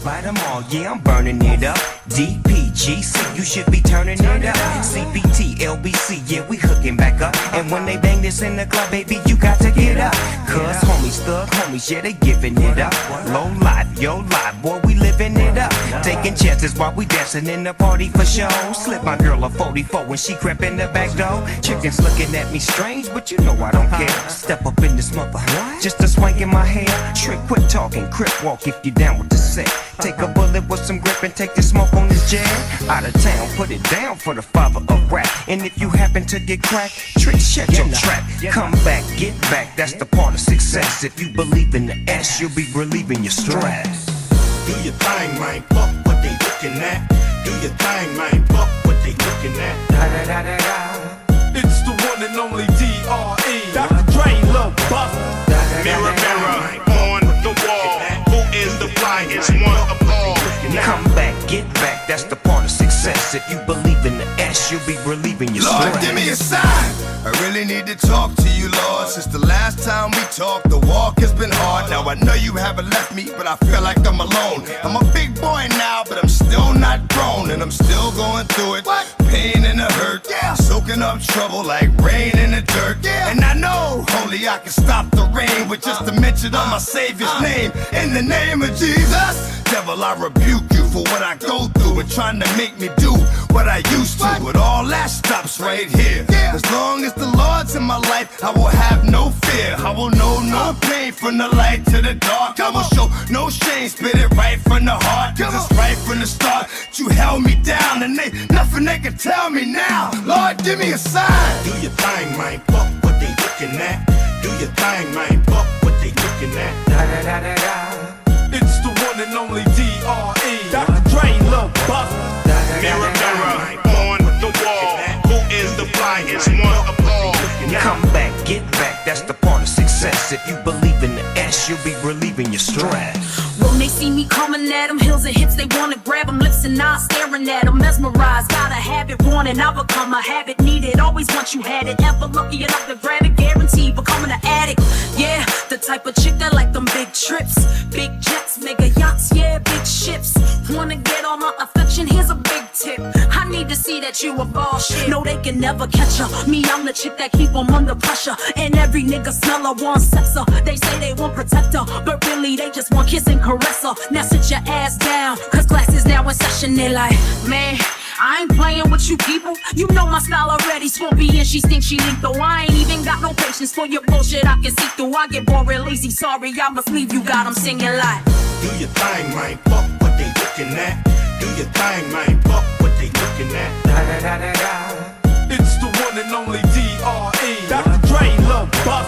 Buy them all, yeah, I'm burning it up. DPGC, you should be turning it up. CPT, LBC, yeah, we hooking back up. And when they bang this in the club, baby, you got to get up. Cause homies, thug homies, yeah, they giving it up. Low life, yo life, boy, we living it up. Taking chances while we dancing in the party for show. Slip my girl a 44 when she crept in the back door. Chickens looking at me strange, but you know I don't care. Step up in this mother, just a swank in my hair. Trick, quit talking, crip walk if you down with the set. Take a bullet with some grip and take the smoke on this jam. Out of town, put it down for the father of rap. And if you happen to get cracked, Trick, shut your trap. Come back, get back, that's the part of success. If you believe in the S, you'll be relieving your stress. Do your thing, man, fuck what they looking at. Do your thing, man, fuck what they looking at. It's the one and only D.R.E. Dr. Dre, Lil Buff. Mirror, mirror, on the wall, who is the flyest one of all? Come back, get back, that's the part of success. If you believe in the S, you'll be relieving your stress. Lord, give me a sign. I really need to talk to you, Lord. Since the last time we talked, the walk has been hard. Now I know you haven't left me, but I feel like I'm alone. I'm a big boy now, but I'm still not grown. And I'm still going through it. What? Pain and the hurt, yeah. Soaking up trouble like rain in the dirt, yeah. And I know only I can stop the rain with just a mention of my Savior's name. In the name of Jesus, devil, I rebuke you for what I go through and trying to make me do what I used to. But all that stops right here. As long as the Lord's in my life, I will have no fear. I will know no pain from the light to the dark. I will show no shame, spit it right from the heart. Cause it's right from the start. You held me down and nothing they can tell me now. Lord, give me a sign. Do your thing, man, fuck what they looking at. Do your thing, man, fuck what they looking at. It's the one and only D.R.E. Dr. Dre, Lil Buff. Mirror, mirror, on the wall, who is the flyest one of all? Come back, get back, that's the part of success. If you believe in the S, you'll be relieving your stress. When they see me coming at them, hills and hips, they wanna grab them, lips and eyes staring at them, mesmerized. Gotta have it, want it, I become a habit, need it, always want you had it. Ever lucky enough to grab it, guaranteed becoming an addict. Yeah, the type of chick that like them big trips, big jets, mega yachts, yeah, big ships. Wanna get all my affection, here's a big tip. I need to see that you a ball shit. No, they can never catch her. Me, I'm the chick that keep them under pressure. And every nigga smell her, want sex her. They say they want protect her, but really they just want kiss and caress her. Now sit your ass down, cause class is now in session. They like, man, I ain't playing with you people. You know my style already. Swampy and she thinks she lethal. I ain't even got no patience for your bullshit. I can see through. I get bored real easy. Sorry, I must leave. You got them singing like. Do your thing, man, fuck what they looking at. Do your thing, man, fuck what they looking at. It's the one and only D.R.E. Dr. Dre, Lil Buff.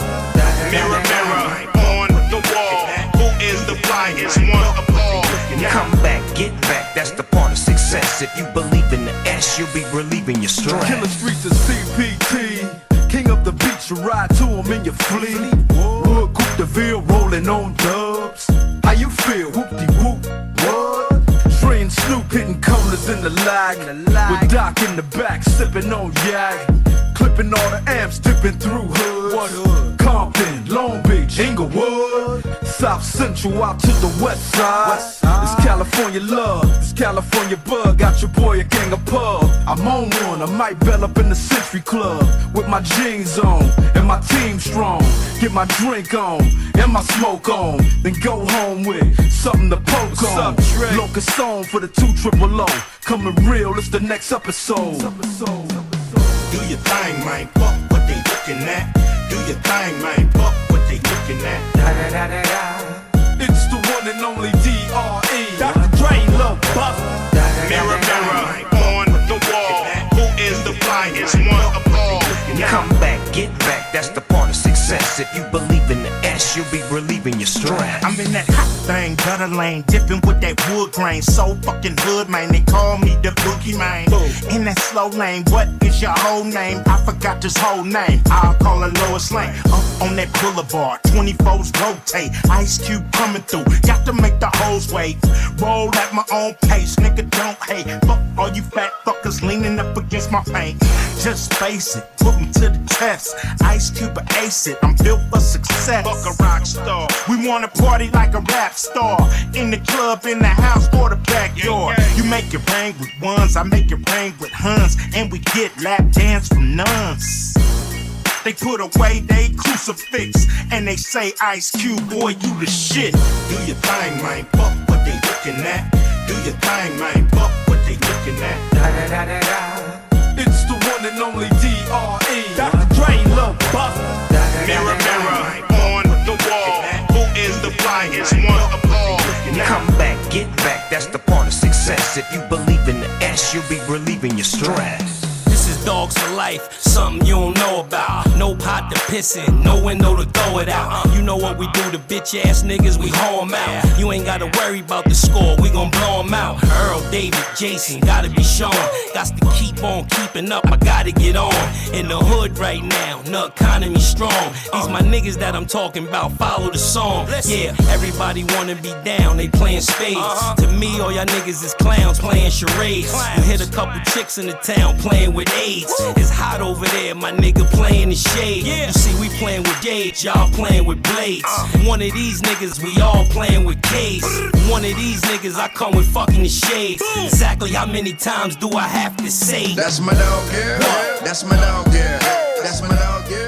Mirror, mirror, on the wall, who is the flyest one of all? Come back, get back, that's the part of success. If you believe in the S, you'll be relieving your stress. Killer streets of CPT, king of the beach, you ride to him in your fleet. Wood, Coupe de Ville, rolling on dubs. How you feel? Whoop-de-whoop, what? Dre and Snoop hitting corners in the lag. With Doc in the back, sipping on yak. Clipping all the amps, dipping through hoods. What hood? Compton, Long Beach, Inglewood. South Central out to the west side. It's California love, it's California bug. Got your boy a gang of pub. I'm on one, I might bell up in the Century Club. With my jeans on, and my team strong. Get my drink on, and my smoke on. Then go home with something to poke on. Locust on for the 200. Coming real, it's the next episode. Do your thing, man, fuck what they looking at. Do your thing, man, fuck what they looking at. It's the one and only D.R.E. Dr. Dre, Lil Buff. Mirror, mirror, on the wall, who is the flyest one of all? Come back, get back, that's the part of success. If you believe in the S, you'll be relieving your stress. I'm in that hot thing, gutter lane, dipping with that wood grain. So fucking hood, man, they call me the boogie man. In that slow lane, what is your whole name? I forgot this whole name. I'll call her Lois Lane. Up on that boulevard, 24s rotate. Ice Cube coming through, got to make the hoes wait. Roll at my own pace, nigga don't hate. Fuck all you fat fuckers leaning up against my paint. Just face it, put me to the test. Ice Cube or ace it, I'm built for success. Fuck around rock star. We wanna party like a rap star. In the club, in the house, or the backyard. You make it rain with ones, I make it rain with huns. And we get lap dance from nuns. They put away they crucifix and they say, Ice Cube, boy, you the shit. Do your thing, man, fuck what they looking at. Do your thing, man, fuck what they looking at. Da da da da da. It's the one and only D.R.E. Dr. Dre, Lil Buff. Mirror, mirror, on the wall. Who is the flyest one of all? Come back, get back, that's the part of success. If you believe in the S, you'll be relieving your stress. This is dogs for life, something you don't know about. No pot to piss in, no window to throw it out. You know what we do to bitch ass niggas, we hoe 'em out. You ain't gotta worry about the score, we gon' blow 'em out. Earl, David, Jason, gotta be shown. Got to keep on keeping up, I gotta get on. In the hood right now, the economy strong. These my niggas that I'm talking about, follow the song. Yeah, everybody wanna be down, they playing spades. To me, all y'all niggas is clowns playing charades. You hit a couple chicks in the town playing with AIDS. It's hot over there, my nigga playing in shade. You see, we playing with gauge, y'all playing with blades. One of these niggas, we all playing with K's. One of these niggas, I come with fucking the shades. Exactly how many times do I have to say? That's my dog, yeah. That's my dog, yeah. That's my dog, yeah.